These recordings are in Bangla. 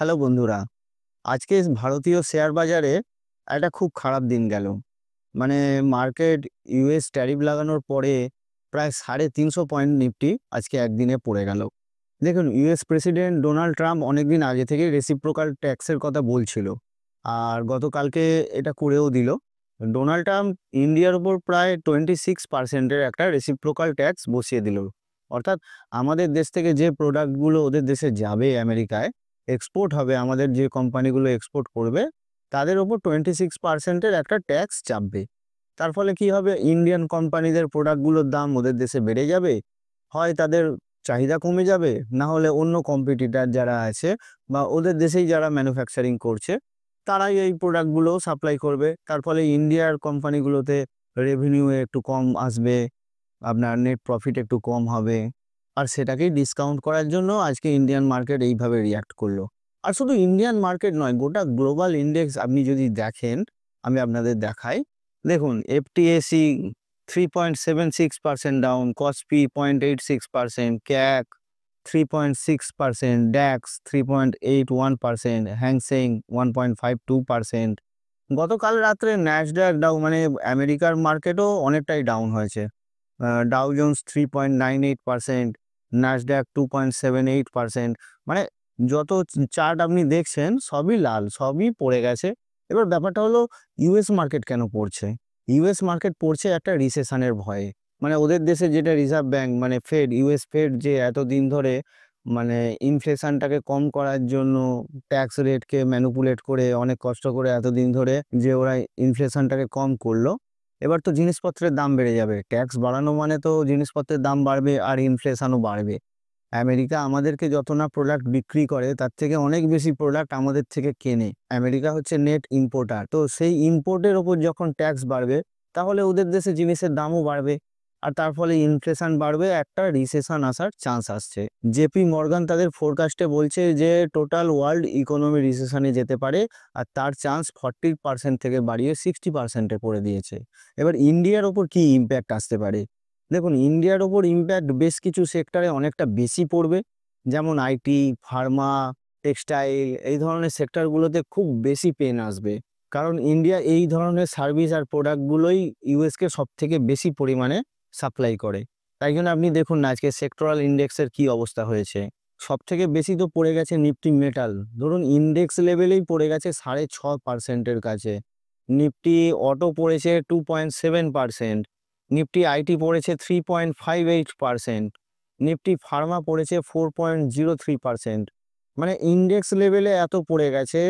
হ্যালো বন্ধুরা, আজকে ভারতীয় শেয়ার বাজারে একটা খুব খারাপ দিন গেল। মানে মার্কেট ইউএস ট্যারিফ লাগানোর পরে প্রায় 350 পয়েন্ট নিফটি আজকে একদিনে পড়ে গেল। দেখুন, ইউএস প্রেসিডেন্ট ডোনাল্ড ট্রাম্প অনেকদিন আগে থেকে রেসিপ্রোকাল ট্যাক্সের কথা বলছিল, আর গতকালকে এটা করেও দিল। ডোনাল্ড ট্রাম্প ইন্ডিয়ার উপর প্রায় 26% একটা রেসিপ্রোকাল ট্যাক্স বসিয়ে দিল। অর্থাৎ আমাদের দেশ থেকে যে প্রোডাক্টগুলো ওদের দেশে যাবে আমেরিকায়, এক্সপোর্ট হবে, আমাদের যে কোম্পানিগুলো এক্সপোর্ট করবে তাদের ওপর 26%-এর একটা ট্যাক্স চাপবে। তার ফলে কি হবে, ইন্ডিয়ান কোম্পানিদের প্রোডাক্টগুলোর দাম ওদের দেশে বেড়ে যাবে, হয় তাদের চাহিদা কমে যাবে, না হলে অন্য কম্পিটিটার যারা আছে বা ওদের দেশেই যারা ম্যানুফ্যাকচারিং করছে তারাই এই প্রোডাক্টগুলো সাপ্লাই করবে। তার ফলে ইন্ডিয়ার কোম্পানিগুলোতে রেভিনিউ একটু কম আসবে, আপনার নেট প্রফিট একটু কম হবে। আর সেটাকেই ডিসকাউন্ট করার জন্য আজকে ইন্ডিয়ান মার্কেট এইভাবে রিয়্যাক্ট করলো। আর শুধু ইন্ডিয়ান মার্কেট নয়, গোটা গ্লোবাল ইন্ডেক্স আপনি যদি দেখেন, আমি আপনাদের দেখাই। দেখুন, এফটিএসি 3.76% ডাউন, কসপি 0.86%, ক্যাক 3.6%, ড্যাক্স 3.81%, হ্যাংসেং 1.52%। গতকাল রাত্রে ন্যাসডাক ডাউন, মানে আমেরিকার মার্কেটও অনেকটাই ডাউন হয়েছে। Dow Jones 3.98%, Nasdaq 2.78%। মানে যত চার্ট আপনি দেখছেন সবই লাল, সবই পড়ে গেছে। এবার ব্যাপারটা হলো, ইউএস মার্কেট কেন পড়ছে? ইউএস মার্কেট পড়ছে একটা রিসেশনের ভয়ে। মানে ওদের দেশে যেটা রিজার্ভ ব্যাংক, মানে ফেড, ইউএস ফেড, যে এতদিন ধরে মানে ইনফ্লেশনটাকে কম করার জন্য ট্যাক্স রেটকে ম্যানিপুলেট করে অনেক কষ্ট করে এতদিন ধরে যে ওরা ইনফ্লেশনটাকে কম করলো, এবার তো জিনিসপত্রের দাম বেড়ে যাবে। ট্যাক্স বাড়ানো মানে তো জিনিসপত্রের দাম বাড়বে আর ইনফ্লেশনও বাড়বে। আমেরিকা আমাদেরকে যত না প্রোডাক্ট বিক্রি করে, তার থেকে অনেক বেশি প্রোডাক্ট আমাদের থেকে কেনে। আমেরিকা হচ্ছে নেট ইম্পোর্টার। তো সেই ইম্পোর্টের ওপর যখন ট্যাক্স বাড়বে, তাহলে ওদের দেশে জিনিসের দামও বাড়বে, আর তার ফলে ইনফ্লেশন বাড়বে, একটা রিসেশন আসার চান্স আসছে। জেপি মর্গান তাদের ফোরকাস্টে বলছে যে টোটাল ওয়ার্ল্ড ইকোনমি রিসেশনে যেতে পারে, আর তার চান্স 40% থেকে বাড়িয়ে 60%-এ করে দিয়েছে। এবার ইন্ডিয়ার ওপর কি ইম্প্যাক্ট আসতে পারে? দেখুন, ইন্ডিয়ার ওপর ইম্প্যাক্ট বেশ কিছু সেক্টরে অনেকটা বেশি পড়বে। যেমন আইটি, ফার্মা, টেক্সটাইল, এই ধরনের সেক্টরগুলোতে খুব বেশি পেন আসবে। কারণ ইন্ডিয়া এই ধরনের সার্ভিস আর প্রোডাক্টগুলোই ইউএসকে সব থেকে বেশি পরিমাণে সাপ্লাই করে। তাই জন্য আপনি দেখুন না আজকে সেক্টরাল ইন্ডেক্সের কি অবস্থা হয়েছে। সব থেকে বেশি তো পড়ে গেছে নিফটি মেটাল, ধরুন ইন্ডেক্স লেভেলেই পড়ে গেছে 6.5%-এর কাছে। নিফটি অটো পড়েছে 2.7%, নিফটি আইটি পড়েছে 3.58%, নিফটি ফার্মা পড়েছে 4.03%। মানে ইন্ডেক্স লেভেলে এত পড়ে গেছে,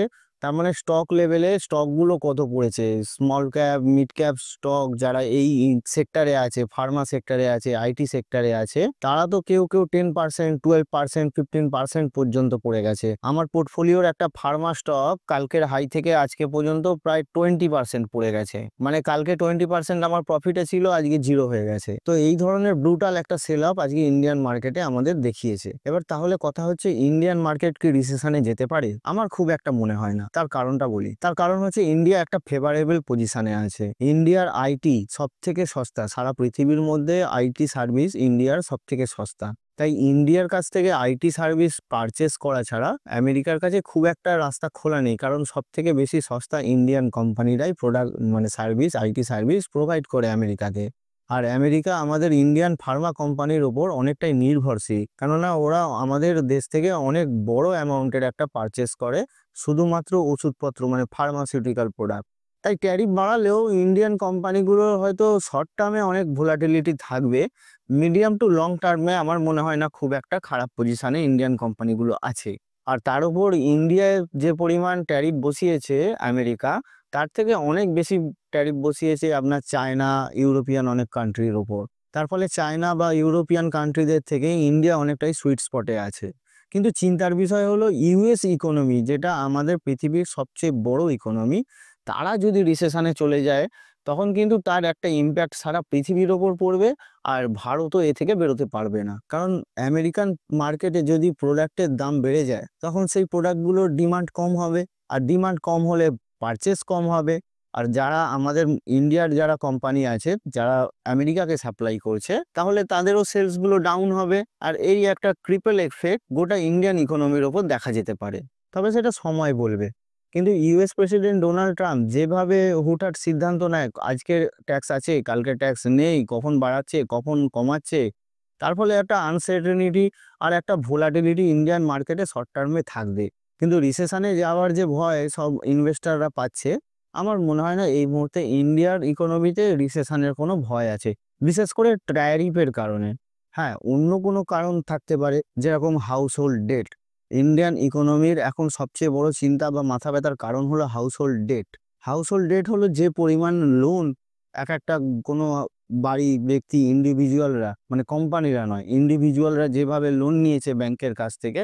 তার মানে স্টক লেভেলে স্টকগুলো কত পড়েছে। Small cap, mid cap stock যারা এই সেক্টরে আছে, ফার্মা সেক্টরে আছে, আইটি সেক্টরে আছে, তারা তো কেউ কেউ 10%, 12%, 15% পর্যন্ত পড়ে গেছে। আমার পোর্টফোলিওর একটা ফার্মা স্টক কালকের হাই থেকে আজকে পর্যন্ত প্রায় 20% পড়ে গেছে। মানে কালকে 20% আমার প্রফিটে ছিল, আজকে 0 হয়ে গেছে। তো এই ধরনের ব্রুটাল একটা সেল অফ আজকে ইন্ডিয়ান মার্কেটে আমাদের দেখিয়েছে। এবার তাহলে কথা হচ্ছে, ইন্ডিয়ান মার্কেট কি রিসেশনে যেতে পারে? আমার খুব একটা মনে হয় না। তার কারণটা বলি। তার কারণ হচ্ছে, ইন্ডিয়া একটা ফেভারেবল পজিশনে আছে। ইন্ডিয়ার আইটি সব থেকে সস্তা, সারা পৃথিবীর মধ্যে আইটি সার্ভিস ইন্ডিয়ার সব থেকে সস্তা। তাই ইন্ডিয়ার কাছ থেকে আইটি সার্ভিস পারচেস করা ছাড়া আমেরিকার কাছে খুব একটা রাস্তা খোলা নেই, কারণ সব থেকে বেশি সস্তা ইন্ডিয়ান কোম্পানিরাই প্রোডাক্ট, মানে সার্ভিস, আইটি সার্ভিস প্রোভাইড করে আমেরিকাকে। আর আমেরিকা আমাদের ইন্ডিয়ান ফার্মা কোম্পানির ওপর অনেকটাই নির্ভরশীল, কেননা ওরা আমাদের দেশ থেকে অনেক বড় অ্যামাউন্টের একটা পারচেস করে শুধুমাত্র ওষুধপত্র, মানে ফার্মাসিউটিক্যাল প্রোডাক্ট। তাই ট্যারিফ বাড়ালেও ইন্ডিয়ান কোম্পানিগুলোর হয়তো শর্ট টার্মে অনেক ভোলাটিলিটি থাকবে, মিডিয়াম টু লং টার্মে আমার মনে হয় না খুব একটা খারাপ পজিশনে ইন্ডিয়ান কোম্পানিগুলো আছে। আর তার উপর ইন্ডিয়ায় যে পরিমাণ ট্যারিফ বসিয়েছে আমেরিকা, তার থেকে অনেক বেশি ট্যারিফ বসিয়েছে আপনার চায়না, ইউরোপিয়ান অনেক কান্ট্রির ওপর। তার ফলে চায়না বা ইউরোপিয়ান কান্ট্রিদের থেকে ইন্ডিয়া অনেকটাই সুইট স্পটে আছে। কিন্তু চিন্তার বিষয় হলো, ইউএস ইকোনমি, যেটা আমাদের পৃথিবীর সবচেয়ে বড় ইকোনমি, তারা যদি রিসেশনে চলে যায়, তখন কিন্তু তার একটা ইম্প্যাক্ট সারা পৃথিবীর ওপর পড়বে। আর ভারতও এ থেকে বেরোতে পারবে না, কারণ আমেরিকান মার্কেটে যদি প্রোডাক্টের দাম বেড়ে যায়, তখন সেই প্রোডাক্টগুলোর ডিমান্ড কম হবে, আর ডিমান্ড কম হলে পারচেস কম হবে। আর যারা আমাদের ইন্ডিয়ার যারা কোম্পানি আছে, যারা আমেরিকাকে সাপ্লাই করছে, তাহলে তাদেরও সেলসগুলো ডাউন হবে। আর এই একটা ট্রিপল এফেক্ট গোটা ইন্ডিয়ান ইকোনমির ওপর দেখা যেতে পারে। তবে সেটা সময় বলবে। কিন্তু ইউএস প্রেসিডেন্ট ডোনাল্ড ট্রাম্প যেভাবে হুটহাট সিদ্ধান্ত নেয়, আজকে ট্যাক্স আছে, কালকে ট্যাক্স নেই, কখন বাড়াচ্ছে, কখন কমাচ্ছে, তার ফলে একটা আনসার্টেনিটি আর একটা ভোলাটিলিটি ইন্ডিয়ান মার্কেটে শর্ট টার্মে থাকবে। কিন্তু রিসেশনে যাওয়ার যে ভয় সব ইনভেস্টররা পাচ্ছে, আমার মনে হয় না এই মুহূর্তে ইন্ডিয়ার ইকোনমিতে রিসেশনের কোনো ভয় আছে। বিশেষ করে ট্যারিফের কারণে। হ্যাঁ, অন্য কোনো কারণ থাকতে পারে, যেরকম হাউসহোল্ড ডেট। ইন্ডিয়ান ইকোনমির এখন সবচেয়ে বড় চিন্তা বা মাথা ব্যথার কারণ হলো হাউসহোল্ড ডেট। হাউসহোল্ড ডেট হলো যে পরিমাণ লোন একটা কোনো বাড়ি, ব্যক্তি, ইন্ডিভিজুয়ালরা, মানে কোম্পানিরা নয়, ইন্ডিভিজুয়ালরা যেভাবে লোন নিয়েছে ব্যাংকের কাছ থেকে,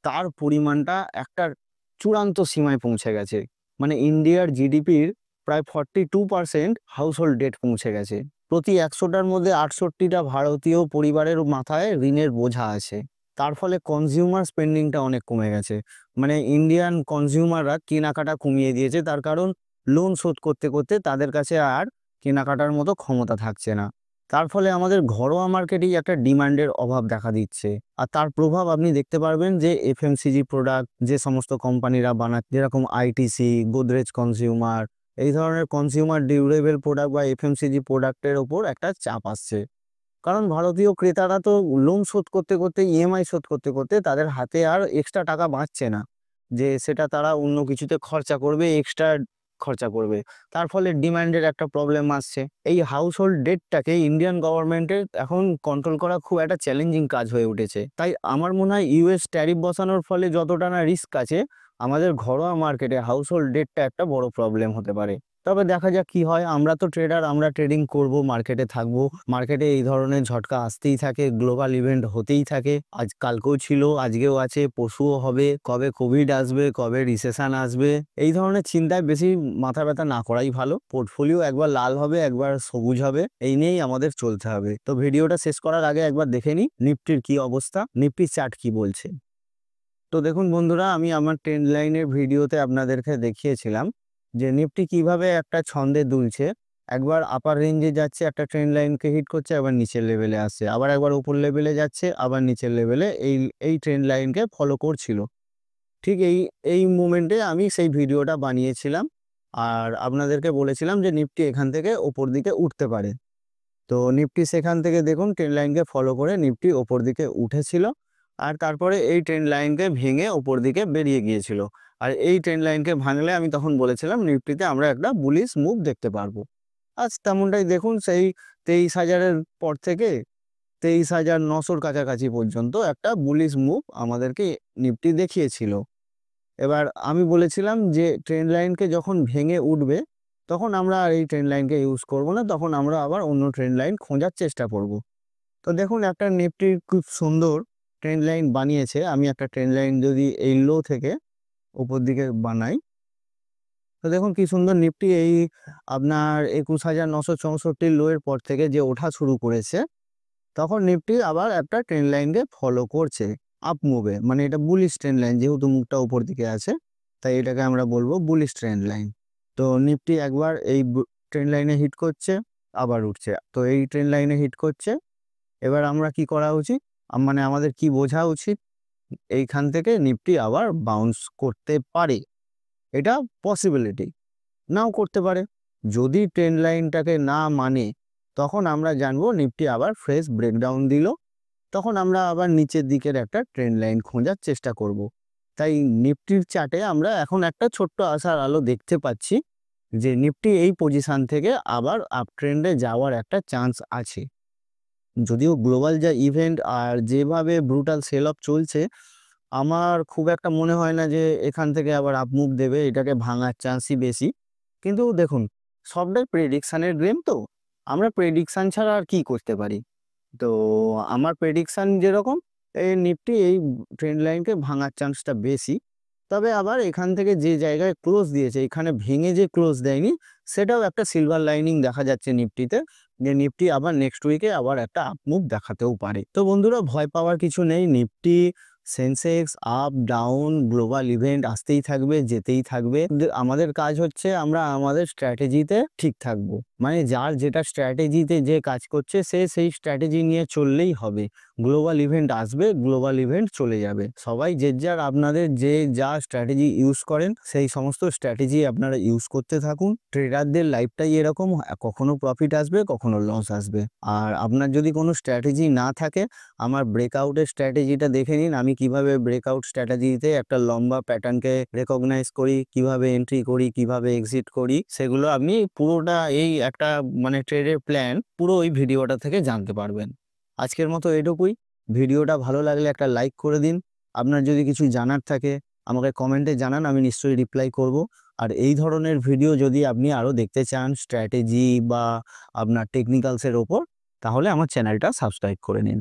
তার পরিমাণটা একটা চূড়ান্ত সীমায় পৌঁছে গেছে। মানে ইন্ডিয়ার জিডিপির প্রায় 42% হাউসহোল্ড ডেট পৌঁছে গেছে। প্রতি 100টার মধ্যে 68টা ভারতীয় পরিবারের মাথায় ঋণের বোঝা আছে। তার ফলে কনজিউমার স্পেন্ডিংটা অনেক কমে গেছে। মানে ইন্ডিয়ান কনজিউমাররা কেনাকাটা কমিয়ে দিয়েছে, তার কারণ লোন শোধ করতে করতে তাদের কাছে আর কেনাকাটার মতো ক্ষমতা থাকছে না। তার ফলে আমাদের ঘরোয়া মার্কেটেই একটা ডিমান্ডের অভাব দেখা দিচ্ছে। আর তার প্রভাব আপনি দেখতে পারবেন যে এফএমসিজি প্রোডাক্ট যে সমস্ত কোম্পানিরা বানাচ্ছে, যেরকম আইটিসি, গোদরেজ কনজিউমার, এই ধরনের কনজিউমার ডিউরেবল প্রোডাক্ট বা এফএমসিজি প্রোডাক্টের ওপর একটা চাপ আসছে। কারণ ভারতীয় ক্রেতারা তো লোন শোধ করতে করতে, ইএমআই শোধ করতে করতে তাদের হাতে আর এক্সট্রা টাকা বাঁচছে না, যে সেটা তারা অন্য কিছুতে খরচা করবে, এক্সট্রা খরচা করবে। তার ফলে ডিমান্ডের একটা প্রবলেম আসছে। এই হাউসহোল্ড ডেটটাকে ইন্ডিয়ান গভর্নমেন্টের এখন কন্ট্রোল করা খুব একটা চ্যালেঞ্জিং কাজ হয়ে উঠেছে। তাই আমার মনে হয় ইউএস ট্যারিফ বসানোর ফলে যতটা না রিস্ক আছে, আমাদের ঘরোয়া মার্কেটে হাউসহোল্ড ডেটটা একটা বড় প্রবলেম হতে পারে। তবে দেখা যাক কি হয়। আমরা তো ট্রেডার, আমরা ট্রেডিং করব, মার্কেটে থাকবো। মার্কেটে এই ধরনের ঝটকা আসতেই থাকে, গ্লোবাল ইভেন্ট হতেই থাকে। আজ কালকেও ছিল, আজকেও আছে, পরশুও হবে। কবে কোভিড আসবে, কবে রিসেশন আসবে, এই ধরনের চিন্তায় বেশি মাথা ব্যথা না করাই ভালো। পোর্টফোলিও একবার লাল হবে, একবার সবুজ হবে, এই নিয়েই আমাদের চলতে হবে। তো ভিডিওটা শেষ করার আগে একবার দেখে নিই নিফটির কি অবস্থা, নিফটি চার্ট কি বলছে। তো দেখুন বন্ধুরা, আমি আমার ট্রেন্ড লাইনের ভিডিওতে আপনাদেরকে দেখিয়েছিলাম যে নিফটি কিভাবে একটা ছন্দে দুলছে। একবার আপার রেঞ্জে যাচ্ছে, একটা ট্রেন্ড লাইনকে হিট করছে, আবার নিচের লেভেলে আসছে, আবার একবার উপর লেভেলে যাচ্ছে, আবার নিচের লেভেলে এই এই ট্রেন্ড লাইনকে ফলো করছিল। ঠিক এই এই মুমেন্টে আমি সেই ভিডিওটা বানিয়েছিলাম আর আপনাদেরকে বলেছিলাম যে নিফটি এখান থেকে ওপর দিকে উঠতে পারে। তো নিফটি সেখান থেকে দেখুন ট্রেন্ড লাইনকে ফলো করে নিফটি ওপর দিকে উঠেছিল, আর তারপরে এই ট্রেন্ড লাইনকে ভেঙে ওপর দিকে বেরিয়ে গিয়েছিল। আর এই ট্রেন্ড লাইনকে ভাঙলে আমি তখন বলেছিলাম নিফটিতে আমরা একটা বুলিশ মুভ দেখতে পারবো। আজ তেমনটাই দেখুন, সেই 23,000-এর পর থেকে 23,900-র কাছাকাছি পর্যন্ত একটা বুলিশ মুভ আমাদেরকে নিফটি দেখিয়েছিল। এবার আমি বলেছিলাম যে ট্রেন্ড লাইনকে যখন ভেঙে উঠবে, তখন আমরা আর এই ট্রেন্ড লাইনকে ইউজ করব না, তখন আমরা আবার অন্য ট্রেন্ড লাইন খোঁজার চেষ্টা করব। তো দেখুন একটা নিফটির খুব সুন্দর ট্রেন্ড লাইন বানিয়েছে। আমি একটা ট্রেন্ড লাইন যদি এই লো থেকে উপর দিকে বানাই, তো দেখুন কি সুন্দর নিফটি এই আপনার 21,964 লোয়ের পর থেকে যে ওঠা শুরু করেছে, তখন নিফটি আবার একটা ট্রেন্ড লাইনকে ফলো করছে আপ মুভে। মানে এটা বুলিশ ট্রেন্ড লাইন, যেহেতু মুখটা উপর দিকে আছে তাই এটাকে আমরা বলবো বুলিশ ট্রেন্ড লাইন। তো নিফটি একবার এই ট্রেন্ড লাইনে হিট করছে, আবার উঠছে, তো এই ট্রেন্ড লাইনে হিট করছে। এবার আমরা কি করা উচিত, মানে আমাদের কি বোঝা উচিত, এইখান থেকে নিফটি আবার বাউন্স করতে পারে, এটা পসিবিলিটি, নাও করতে পারে। যদি ট্রেন্ড লাইনটাকে না মানে, তখন আমরা জানবো নিফটি আবার ফ্রেশ ব্রেকডাউন দিল, তখন আমরা আবার নিচের দিকের একটা ট্রেন্ড লাইন খোঁজার চেষ্টা করব। তাই নিফটির চার্টে আমরা এখন একটা ছোট্ট আশার আলো দেখতে পাচ্ছি যে নিফটি এই পজিশন থেকে আবার আপ ট্রেন্ডে যাওয়ার একটা চান্স আছে। যদিও গ্লোবাল যা ইভেন্ট আর যেভাবে ব্রুটাল সেল অফ চলছে, আমার খুব একটা মনে হয় না যে এখান থেকে আবার আপ মুভ দেবে, এটাকে ভাঙার চান্সই বেশি। কিন্তু দেখুন, সবটাই প্রেডিকশানের গেম, তো আমরা প্রেডিকশান ছাড়া আর কি করতে পারি। তো আমার প্রেডিকশান যেরকম, এই নিফটি এই ট্রেন্ড লাইনকে ভাঙার চান্সটা বেশি। তবে আবার এখান থেকে যে জায়গায় ক্লোজ দিয়েছে, এখানে ভেঙে যে ক্লোজ দেয়নি, সেটাও একটা সিলভার লাইনিং দেখা যাচ্ছে নিফটিতে, যে নিফটি আবার নেক্সট উইকে আবার একটা আপ মুভ দেখাতেও পারে। তো বন্ধুরা, ভয় পাওয়ার কিছু নেই। Nifty, Sensex up down, global event আসতেই থাকবে, যেতেই থাকবে। আমাদের কাজ হচ্ছে আমরা আমাদের স্ট্র্যাটেজিতে ঠিক থাকবো। মানে যার যেটা স্ট্র্যাটেজিতে যে কাজ করছে, সে সেই স্ট্র্যাটেজি নিয়ে চললেই হবে। গ্লোবাল ইভেন্ট আসবে, গ্লোবাল ইভেন্ট চলে যাবে। সবাই যে যার আপনাদের যে যা স্ট্র্যাটেজি ইউজ করেন সেই সমস্ত স্ট্র্যাটেজি আপনারা ইউজ করতে থাকুন। ট্রেডারদের লাইফটাই এরকম, কখনো প্রফিট আসবে কখনো লস আসবে। আর আপনার যদি কোনো স্ট্র্যাটেজি না থাকে, আমার ব্রেকআউটের স্ট্র্যাটেজিটা দেখে নিন, আমি কিভাবে ব্রেকআউট স্ট্র্যাটেজিতে একটা লম্বা প্যাটার্নকে রেকগনাইজ করি, কিভাবে এন্ট্রি করি, কিভাবে এক্সিট করি, সেগুলো আপনি পুরোটা এই একটা মানে ট্রেডের প্ল্যান পুরো ওই ভিডিওটা থেকে জানতে পারবেন। আজকের মতো এটুকুই। ভিডিওটা ভালো লাগলে একটা লাইক করে দিন। আপনার যদি কিছু জানার থাকে আমাকে কমেন্টে জানান, আমি নিশ্চয়ই রিপ্লাই করব। আর এই ধরনের ভিডিও যদি আপনি আরও দেখতে চান স্ট্র্যাটেজি বা আপনার টেকনিক্যালসের ওপর, তাহলে আমার চ্যানেলটা সাবস্ক্রাইব করে নিন।